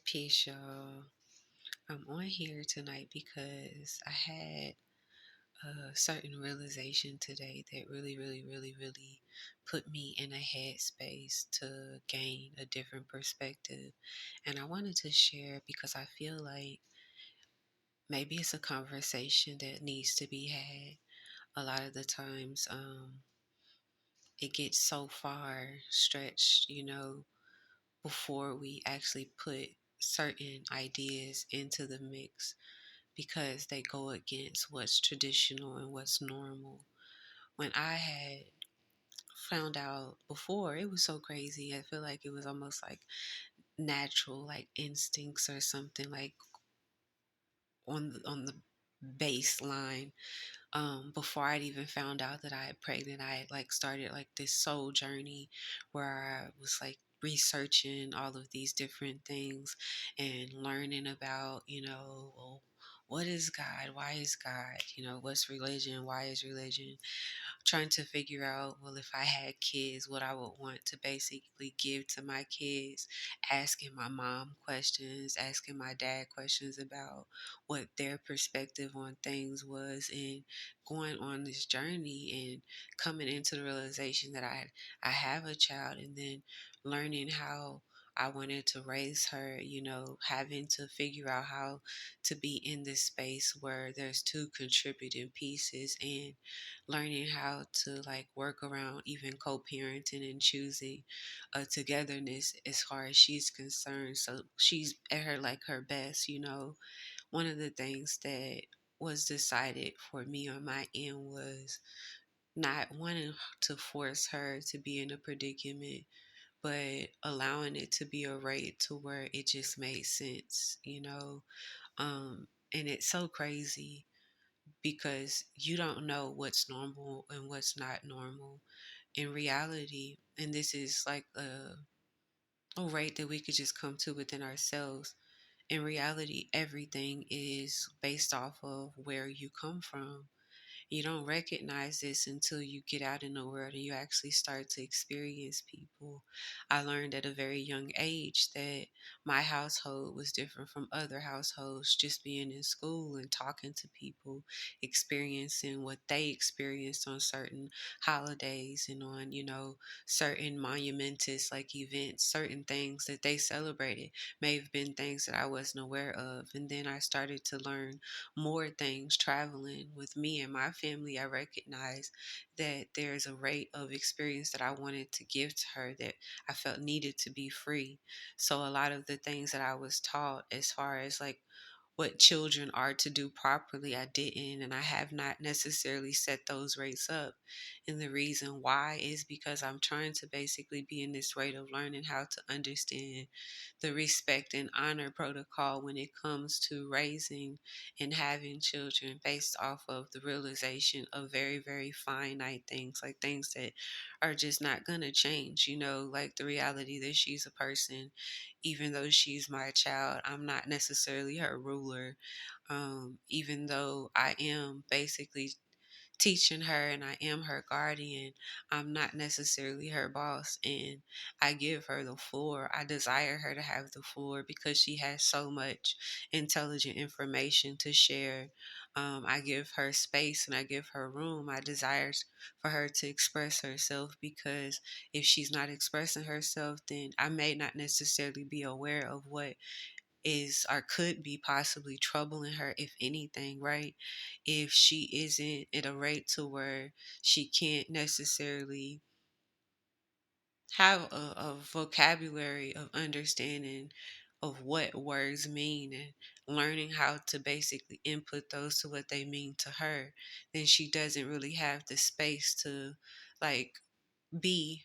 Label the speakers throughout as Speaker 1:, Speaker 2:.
Speaker 1: Peace, y'all. I'm on here tonight because I had a certain realization today that really put me in a headspace to gain a different perspective. And I wanted to share because I feel like maybe it's a conversation that needs to be had. A lot of the times, it gets so far stretched, before we actually put certain ideas into the mix because they go against what's traditional and what's normal. When I had found out before, it was so crazy. I feel like it was almost like natural, like instincts or something, like on the baseline. Before I'd even found out that I had pregnant, I had like started like this soul journey where I was like researching all of these different things and learning about, well, what is God? Why is God? What's religion? Why is religion? Trying to figure out, well, if I had kids, what I would want to basically give to my kids, asking my mom questions, asking my dad questions about what their perspective on things was, and going on this journey and coming into the realization that I have a child, and then learning how I wanted to raise her, having to figure out how to be in this space where there's two contributing pieces, and learning how to like work around even co-parenting and choosing a togetherness as far as she's concerned. So she's at her best. One of the things that was decided for me on my end was not wanting to force her to be in a predicament, but allowing it to be a rate to where it just made sense. And it's so crazy because you don't know what's normal and what's not normal in reality. And this is like a rate that we could just come to within ourselves. In reality, everything is based off of where you come from. You don't recognize this until you get out in the world and you actually start to experience people. I learned at a very young age that my household was different from other households, just being in school and talking to people, experiencing what they experienced on certain holidays and on, certain monumentous like events, certain things that they celebrated may have been things that I wasn't aware of. And then I started to learn more things traveling with me and my family. I recognized that there's a rate of experience that I wanted to give to her that I felt needed to be free. So a lot of the things that I was taught as far as like what children are to do properly, I didn't, and I have not necessarily set those rates up. And the reason why is because I'm trying to basically be in this rate of learning how to understand the respect and honor protocol when it comes to raising and having children based off of the realization of very finite things, like things that are just not going to change, like the reality that she's a person. Even though she's my child, I'm not necessarily her ruler. Even though I am basically teaching her and I am her guardian, I'm not necessarily her boss, and I give her the floor. I desire her to have the floor because she has so much intelligent information to share. I give her space and I give her room. I desire for her to express herself because if she's not expressing herself, then I may not necessarily be aware of what is or could be possibly troubling her, if anything, right? If she isn't at a rate to where she can't necessarily have a vocabulary of understanding of what words mean and learning how to basically input those to what they mean to her, then she doesn't really have the space to like be.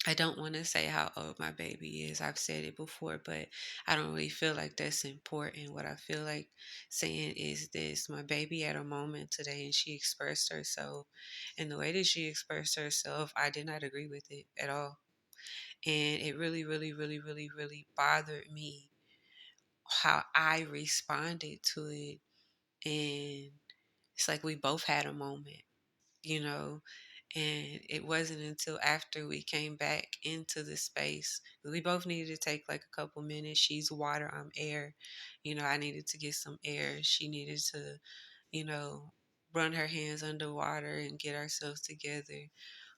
Speaker 1: I don't want to say how old my baby is. I've said it before, but I don't really feel like that's important. What I feel like saying is this: my baby had a moment today and she expressed herself. And the way that she expressed herself, I did not agree with it at all. And it really bothered me how I responded to it. And it's like we both had a moment, you know? And it wasn't until after we came back into the space, 'cause we both needed to take like a couple minutes. She's water, I'm air. I needed to get some air. She needed to, you know, run her hands underwater and get ourselves together.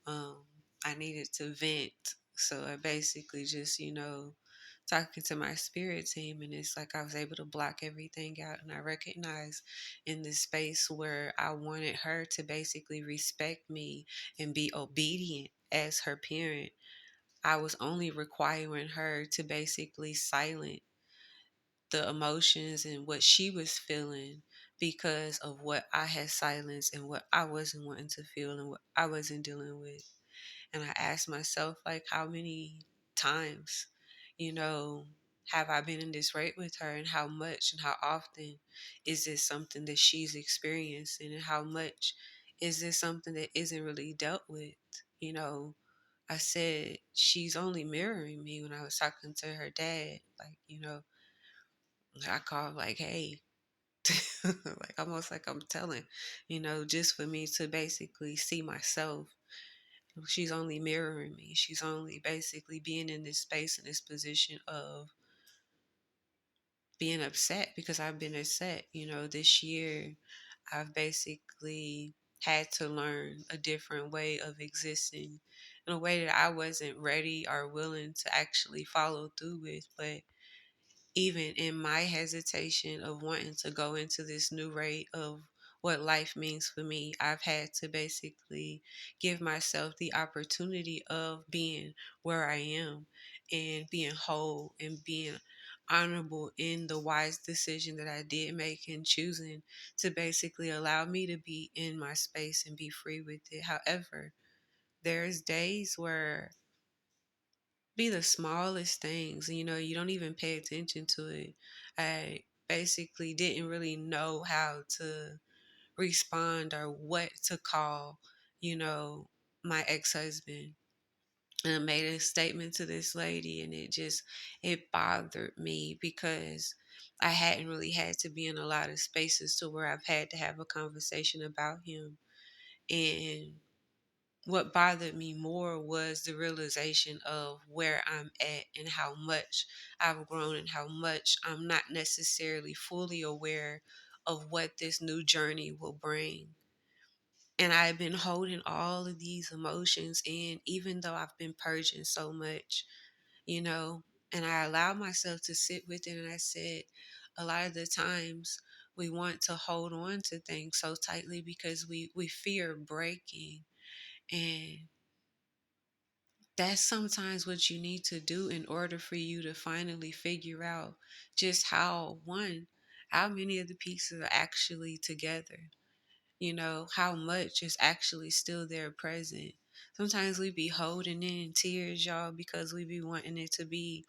Speaker 1: um, I needed to vent. So I basically just, talking to my spirit team, and it's like I was able to block everything out. And I recognized in this space where I wanted her to basically respect me and be obedient as her parent, I was only requiring her to basically silence the emotions and what she was feeling because of what I had silenced and what I wasn't wanting to feel and what I wasn't dealing with. And I asked myself, like, how many times, you know, have I been in this rate with her, and how much and how often is this something that she's experiencing, and how much is this something that isn't really dealt with? You know, I said she's only mirroring me when I was talking to her dad. Like, I called like, hey, like almost like I'm telling, just for me to basically see myself. She's only mirroring me. She's only basically being in this space, in this position of being upset because I've been upset. This year I've basically had to learn a different way of existing in a way that I wasn't ready or willing to actually follow through with. But even in my hesitation of wanting to go into this new rate of what life means for me, I've had to basically give myself the opportunity of being where I am and being whole and being honorable in the wise decision that I did make and choosing to basically allow me to be in my space and be free with it. However, there's days where be the smallest things, you don't even pay attention to it. I basically didn't really know how to respond or what to call, you know, my ex-husband. And I made a statement to this lady, and it bothered me because I hadn't really had to be in a lot of spaces to where I've had to have a conversation about him. And what bothered me more was the realization of where I'm at and how much I've grown and how much I'm not necessarily fully aware of what this new journey will bring. And I've been holding all of these emotions in, even though I've been purging so much, you know, and I allowed myself to sit with it. And I said, a lot of the times we want to hold on to things so tightly because we fear breaking. And that's sometimes what you need to do in order for you to finally figure out just how many of the pieces are actually together, how much is actually still there present. Sometimes we be holding in tears, y'all, because we be wanting it to be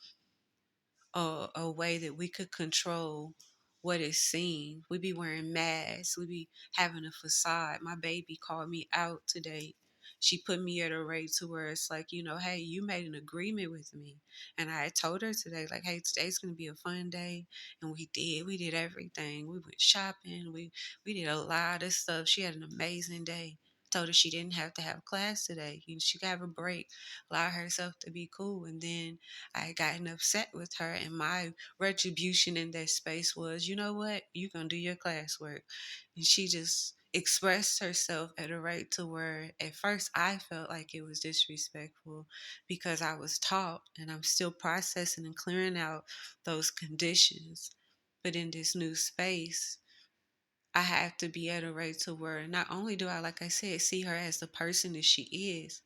Speaker 1: a way that we could control what is seen. We be wearing masks. We be having a facade. My baby called me out today. She put me at a rate to where it's like, hey, you made an agreement with me. And I had told her today, like, hey, today's gonna be a fun day. And we did everything. We went shopping. We did a lot of stuff. She had an amazing day. Told her she didn't have to have class today. She could have a break, allow herself to be cool. And then I had gotten upset with her, and my retribution in that space was, you know what? You're going to do your classwork. And she just expressed herself at a rate to where at first I felt like it was disrespectful because I was taught, and I'm still processing and clearing out those conditions. But in this new space, I have to be at a rate to where not only do I, like I said, see her as the person that she is,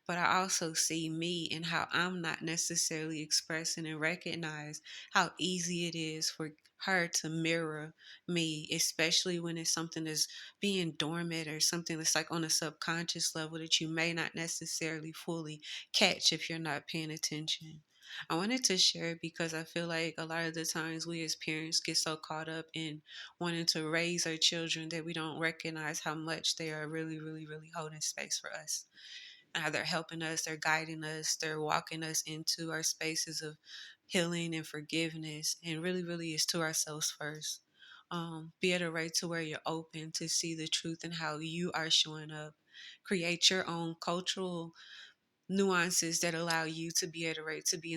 Speaker 1: but I also see me and how I'm not necessarily expressing and recognize how easy it is for her to mirror me, especially when it's something that's being dormant or something that's like on a subconscious level that you may not necessarily fully catch if you're not paying attention. I wanted to share it because I feel like a lot of the times we as parents get so caught up in wanting to raise our children that we don't recognize how much they are really, really, really holding space for us. How they're helping us, they're guiding us, they're walking us into our spaces of healing and forgiveness, and really, really is to ourselves first. Be at a rate to where you're open to see the truth and how you are showing up. create your own cultural nuances that allow you to be able to, to be